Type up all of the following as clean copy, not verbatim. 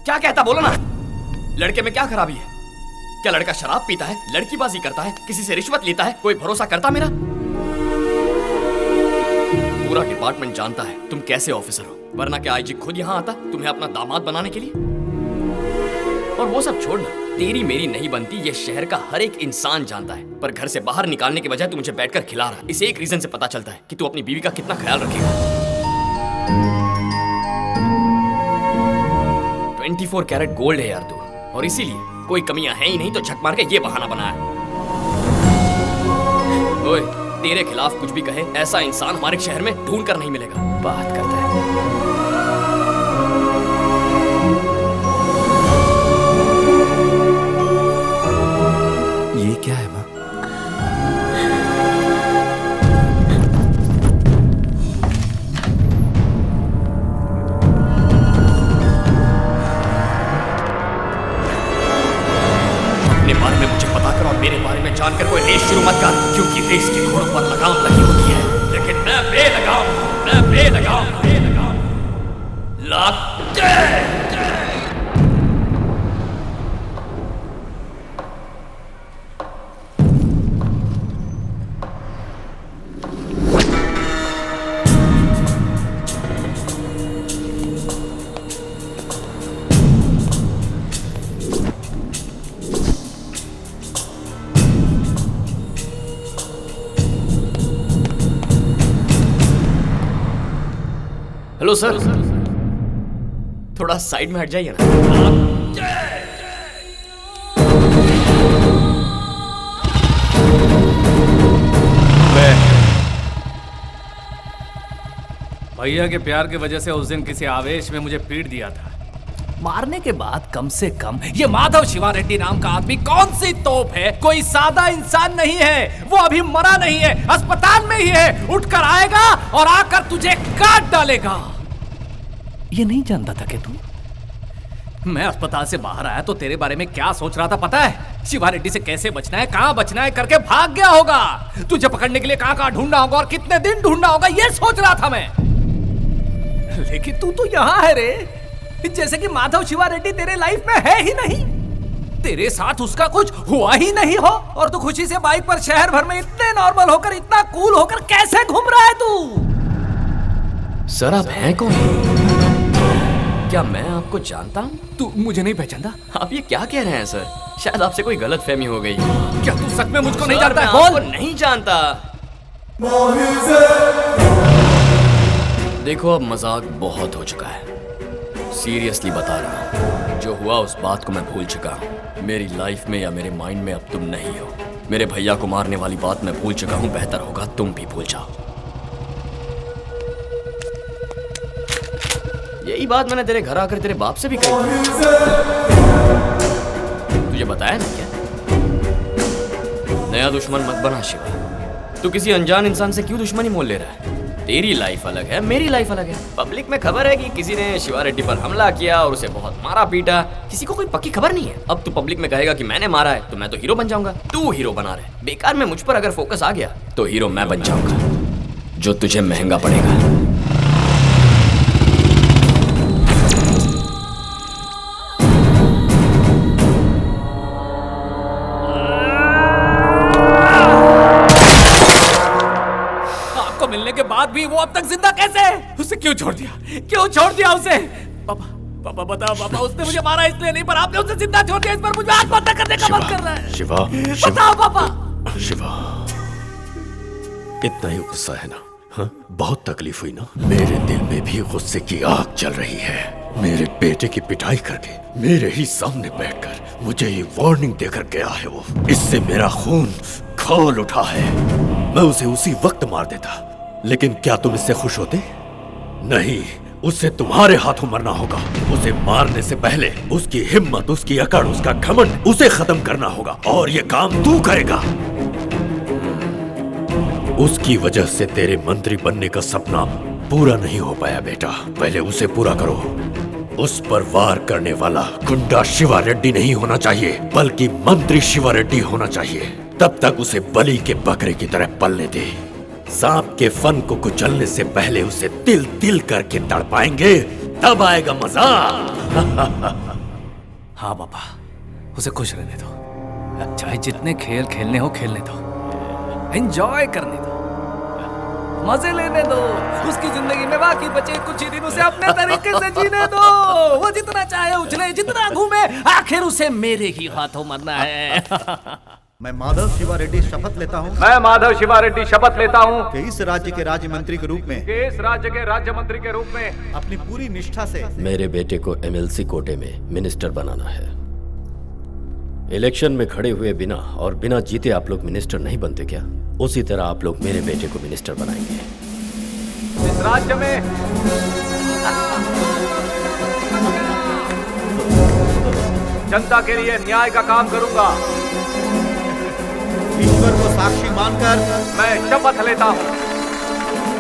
क्या कहता, बोलो ना। लड़के में क्या खराबी है? क्या लड़का शराब पीता है, लड़कीबाजी करता है, किसी से रिश्वत लेता है, कोई भरोसा करता मेरा? पूरा डिपार्टमेंट जानता है तुम कैसे ऑफिसर हो, वरना क्या आईजी खुद यहाँ आता तुम्हें अपना दामाद बनाने के लिए? और वो सब छोड़ना, तेरी मेरी नहीं बनती ये शहर का हर एक इंसान जानता है, पर घर से बाहर निकालने के बजाय तू मुझे बैठकर खिला रहा है। इस एक रीजन से पता चलता है कि तू अपनी बीवी का कितना ख्याल रखेगा। 24 कैरेट गोल्ड है यार तू, और इसीलिए कोई कमियां हैं ही नहीं तो झक मार के ये बहाना बनाया। ओए, तेरे खिलाफ कुछ भी कहे ऐसा इंसान हमारे शहर में ढूंढ कर नहीं मिलेगा। बात करता है। ये क्या है माँ? अपने बारे में मुझे पता कर और मेरे बारे में जानकर कोई रेस शुरू मत कर, क्योंकि रेस के घोड़ों पर लगाम लगी होती है, लेकिन मैं बेलगाम हेलो सर, थोड़ा साइड में हट जाइए ना। भैया के प्यार की वजह से उस दिन किसी आवेश में मुझे पीट दिया था। मारने के बाद कम से कम ये माधव शिवा रेड्डी नाम का आदमी कौन सी तोप है, कोई सादा इंसान नहीं है। वो अभी मरा नहीं है, अस्पताल में ही है। उठकर आएगा और आकर तुझे काट डालेगा। ये नहीं जानता था कि तू, मैं अस्पताल से बाहर आया तो तेरे बारे में क्या सोच रहा था पता है? शिवा रेड्डी से कैसे बचना है, कहां बचना है करके भाग गया होगा। तुझे पकड़ने के लिए कहां कहां ढूंढना होगा और कितने दिन ढूंढना होगा ये सोच रहा था मैं। लेकिन तू तो यहां है रे, जैसे कि माधव शिवा रेड्डी तेरे लाइफ में है ही नहीं, तेरे साथ उसका कुछ हुआ ही नहीं हो, और तू खुशी से बाइक पर शहर भर में इतने नॉर्मल होकर, इतना कूल होकर कैसे घूम रहा है तू? सर आप हैं कौन? क्या मैं आपको जानता हूँ? तू मुझे नहीं पहचानता? आप ये क्या कह रहे हैं सर? शायद आपसे कोई गलतफहमी हो गई। क्या तू सच में मुझको नहीं सर, जानता है? मैं आपको नहीं जानता। देखो अब मजाक बहुत हो चुका है, सीरियसली बता रहा हूँ, जो हुआ उस बात को मैं भूल चुका हूँ। मेरी लाइफ में या मेरे माइंड में अब तुम नहीं हो। मेरे भैया को मारने वाली बात मैं भूल चुका हूँ, बेहतर होगा तुम भी भूल जाओ। यही बात मैंने तेरे घर आकर तेरे बाप से भी कही थी। तुझे बताया ना क्या? नया दुश्मन मत बना शिवा। तू किसी अनजान इंसान से क्यों दुश्मनी मोल ले रहा है? तेरी लाइफ अलग है, मेरी लाइफ अलग है। पब्लिक में खबर है कि किसी ने शिवा रेड्डी पर हमला किया और उसे बहुत मारा पीटा। किसी को कोई पक्की खबर नहीं है। अब तू पब्लिक में कहेगा कि मैंने मारा है तो मैं तो हीरो बन जाऊंगा। तू हीरो बना रहे, बेकार में मुझ पर अगर फोकस आ गया तो हीरो मैं बन जाऊंगा, जो तुझे महंगा पड़ेगा। मिलने के बाद भी वो अब तक जिंदा कैसे है? उसे क्यों छोड़ दिया? क्यों छोड़ दिया उसे? पापा, पापा बताओ पापा, उसने मुझे मारा इसलिए नहीं, पर आपने उसे जिंदा छोड़ दिया। इस पर मुझे आत्महत्या करने का मन कर रहा है। शिवा, बताओ पापा। शिवा, इतना ही गुस्सा है ना? हाँ? बहुत तकलीफ हुई ना? मेरे दिल में भी गुस्से की आग जल रही है। मेरे बेटे की पिटाई करके मेरे ही सामने बैठकर मुझे ये वार्निंग देकर गया है वो। इससे मेरा खून खौल उठा है। मैं उसे उसी वक्त मार देता, लेकिन क्या तुम इससे खुश होते? नहीं, उसे तुम्हारे हाथों मरना होगा। उसे मारने से पहले उसकी हिम्मत, उसकी अकड़, उसका घमंड, उसे खत्म करना होगा, और ये काम तू करेगा। उसकी वजह से तेरे मंत्री बनने का सपना पूरा नहीं हो पाया बेटा। पहले उसे पूरा करो। उस पर वार करने वाला गुंडा शिवा रेड्डी नहीं होना चाहिए, बल्कि मंत्री शिवा रेड्डी होना चाहिए। तब तक उसे बलि के बकरे की तरह पलने दे। सांप के फन को कुचलने से पहले उसे तिल तिल करके तड़पाएंगे, तब आएगा मजा। हाँ पापा, उसे खुश रहने दो। चाहे जितने खेल खेलने हो खेलने दो, एंजॉय करने दो, मजे लेने दो। उसकी जिंदगी में बाकी बचे कुछ ही दिन उसे अपने तरीके से जीने दो। वो जितना चाहे उछले, जितना घूमे, आखिर उसे मेरे ही हाथों मरना है। मैं माधव शिवा रेड्डी शपथ लेता हूँ मैं माधव शिवा रेड्डी शपथ लेता हूँ कि इस राज्य के राज्य मंत्री के रूप में इस राज्य के राज्य मंत्री के रूप में अपनी पूरी निष्ठा से मेरे बेटे को एमएलसी कोटे में मिनिस्टर बनाना है। इलेक्शन में खड़े हुए बिना और बिना जीते आप लोग मिनिस्टर नहीं बनते क्या? उसी तरह आप लोग मेरे बेटे को मिनिस्टर बनाएंगे। इस राज्य में जनता के लिए न्याय का काम करूंगा। ईश्वर को साक्षी मानकर मैं शपथ लेता हूँ।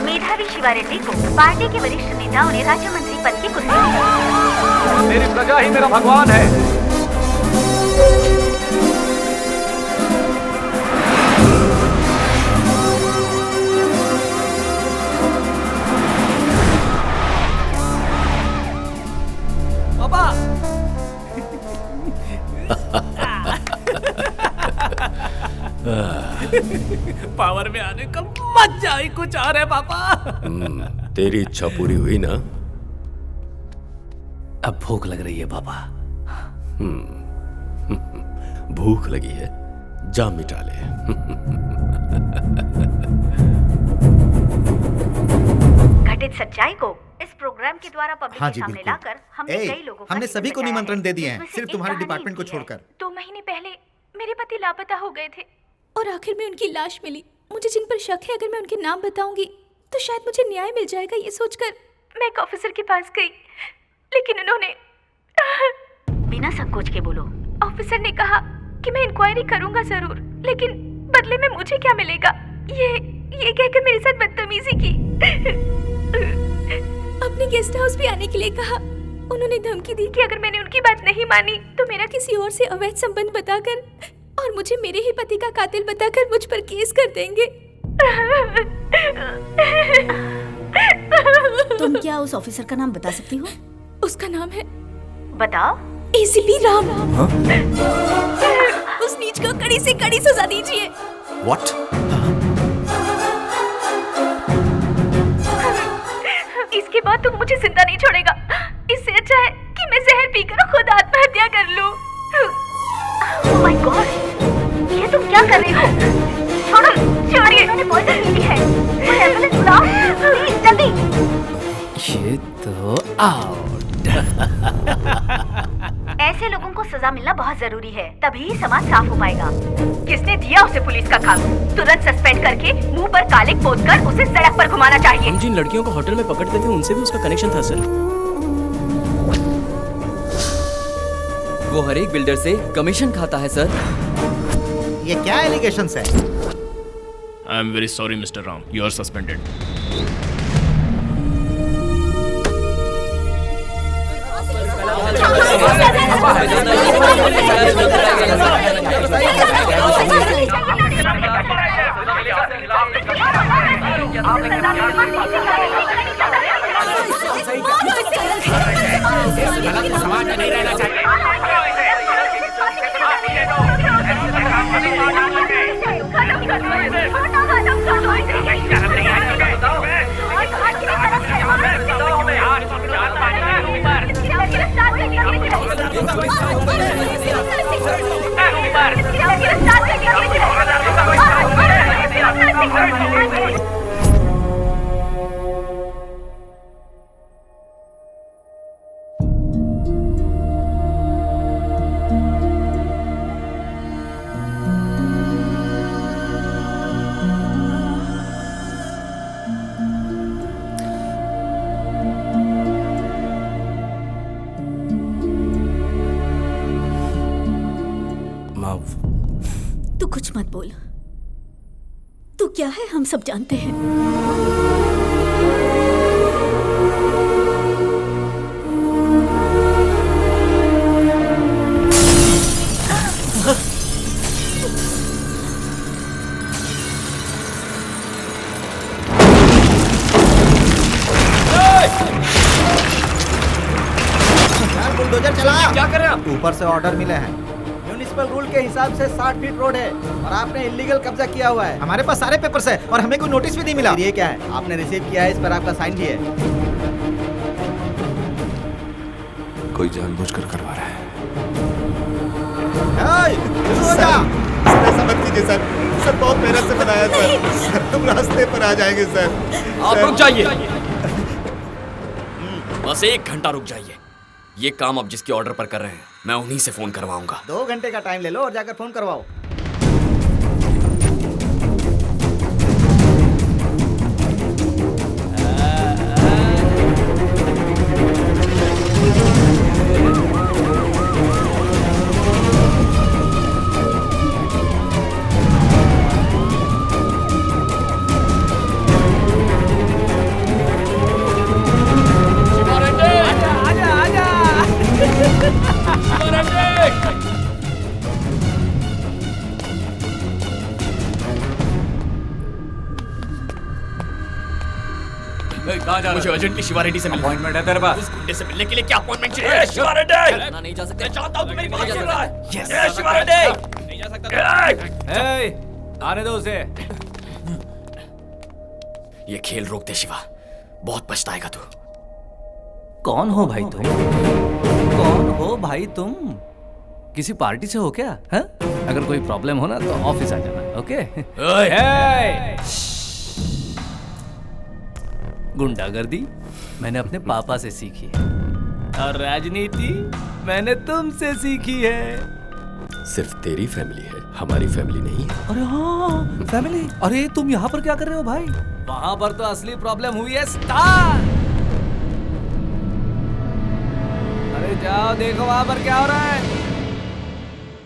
मेधावी शिवा रेड्डी को पार्टी के वरिष्ठ नेताओं ने राज्य मंत्री पद की कुर्सी दी। मेरी प्रजा ही मेरा भगवान है। पापा पावर में आने का मजा ही कुछ और है पापा। तेरी इच्छा पूरी हुई ना? अब भूख लग रही है पापा। भूख लगी है, जा मिटा ले। घटित सच्चाई को इस प्रोग्राम के द्वारा पब्लिक हाँ के जी, सामने बिल्कुल। लाकर हमने कई लोगों का हमने जीवन सभी को बचाया निमंत्रण है। दे दिए हैं, इसमें से सिर्फ एक तुम्हारे कहानी डिपार्टमेंट को इनकी है। छोड़कर। 2 महीने पहले मेरे पति लापता हो गए थे और आखिर में उनकी लाश मिली। मुझे जिन पर शक है, अगर मैं उनके नाम बताऊंगी तो शायद मुझे न्याय मिल जाएगा। ये सोचकर मैं एक ऑफिसर के पास गई, लेकिन उन्होंने बिना संकोच के बोलो। ऑफिसर ने कहा कि मैं इंक्वायरी करूंगा जरूर, लेकिन बदले में मुझे क्या मिलेगा, ये कहकर मेरे साथ बदतमीजी की। अपने गेस्ट हाउस भी आने के लिए कहा। उन्होंने धमकी दी कि अगर मैंने उनकी बात नहीं मानी तो मेरा किसी और से अवैध संबंध बताकर और मुझे मेरे ही पति का कातिल बताकर मुझ पर केस कर देंगे। तुम क्या उस ऑफिसर का नाम बता सकती हो? उसका नाम है, बताओ। एसीपी राम। उस नीच को कड़ी से कड़ी सजा दीजिए। What? इसके बाद तुम मुझे जिंदा नहीं छोड़ेगा। इससे अच्छा है कि मैं जहर पीकर खुद आत्महत्या कर लूं। ओह माय गॉड, ये तुम क्या कर रही हो? छोड़ो, छोड़िए। उन्होंने पॉइजन पी ली है। कोई एम्बुलेंस बुलाओ, प्लीज जल्दी। ये तो आउट। ऐसे लोगों को सजा मिलना बहुत जरूरी है, तभी समाज साफ हो पाएगा। किसने दिया उसे पुलिस का काम? तुरंत सस्पेंड करके मुंह पर कालिक पोतकर उसे सड़क पर घुमाना चाहिए। हम जिन लड़कियों को होटल में पकड़ते थे उनसे भी उसका कनेक्शन था सर। वो हर एक बिल्डर से कमीशन खाता है सर। ये क्या एलिगेशंस है? I am very sorry mister Ram, you are suspended. तू कुछ मत बोल। तू क्या है हम सब जानते हैं। बुलडोजर चला। क्या क्या कर रहे हैं आप? ऊपर से ऑर्डर मिले हैं। म्युनिसिपल रूल के हिसाब से 60 फीट रोड है और आपने इलीगल कब्जा किया हुआ है। हमारे पास सारे पेपर्स है और हमें कोई नोटिस भी नहीं मिला। ये क्या है? आपने रिसीव किया है, इस पर आपका साइन भी है। कोई जानबूझकर करवा रहा है। सर ऐसा मत कीजिए सर। सर बहुत मेहनत से बनाया सर। तुम रास्ते पर आ जाएंगे सर। आप रुक जाइए। बस 1 घंटा रुक जाइए। ये काम आप जिसके ऑर्डर पर कर रहे हैं, मैं उन्हीं से फोन करवाऊंगा। 2 घंटे का टाइम ले लो और जाकर फोन करवाओ। कहाँ जा रहा मुझे है? अर्जेंटली शिवा रेड्डी से मिलना है। अपॉइंटमेंट है तेरे पास? उस गुंडे से मिलने के लिए क्या अपॉइंटमेंट चाहिए? शिवा रेड्डी! नहीं जा सकते। मैं चाहता हूँ तू मेरी बात नहीं जा सुन रहा है। सकते। Yes! ए, शिवा रेड्डी! नहीं जा सकता। ए, आने दो उसे। ये खेल रोक दे शिवा, बहुत पछताएगा तू। कौन हो भाई तुम? कौन हो भाई तुम? किसी पार्टी से हो क्या? है? अगर कोई प्रॉब्लम हो ना तो ऑफिस आ जाना, ओके? गुंडागर्दी मैंने अपने पापा से सीखी है और राजनीति मैंने तुमसे सीखी है। सिर्फ तेरी फैमिली है, हमारी फैमिली नहीं है। अरे हाँ, फैमिली। अरे तुम यहाँ पर क्या कर रहे हो भाई? वहां पर तो असली प्रॉब्लम हुई है स्टार। अरे जाओ देखो वहां पर क्या हो रहा है।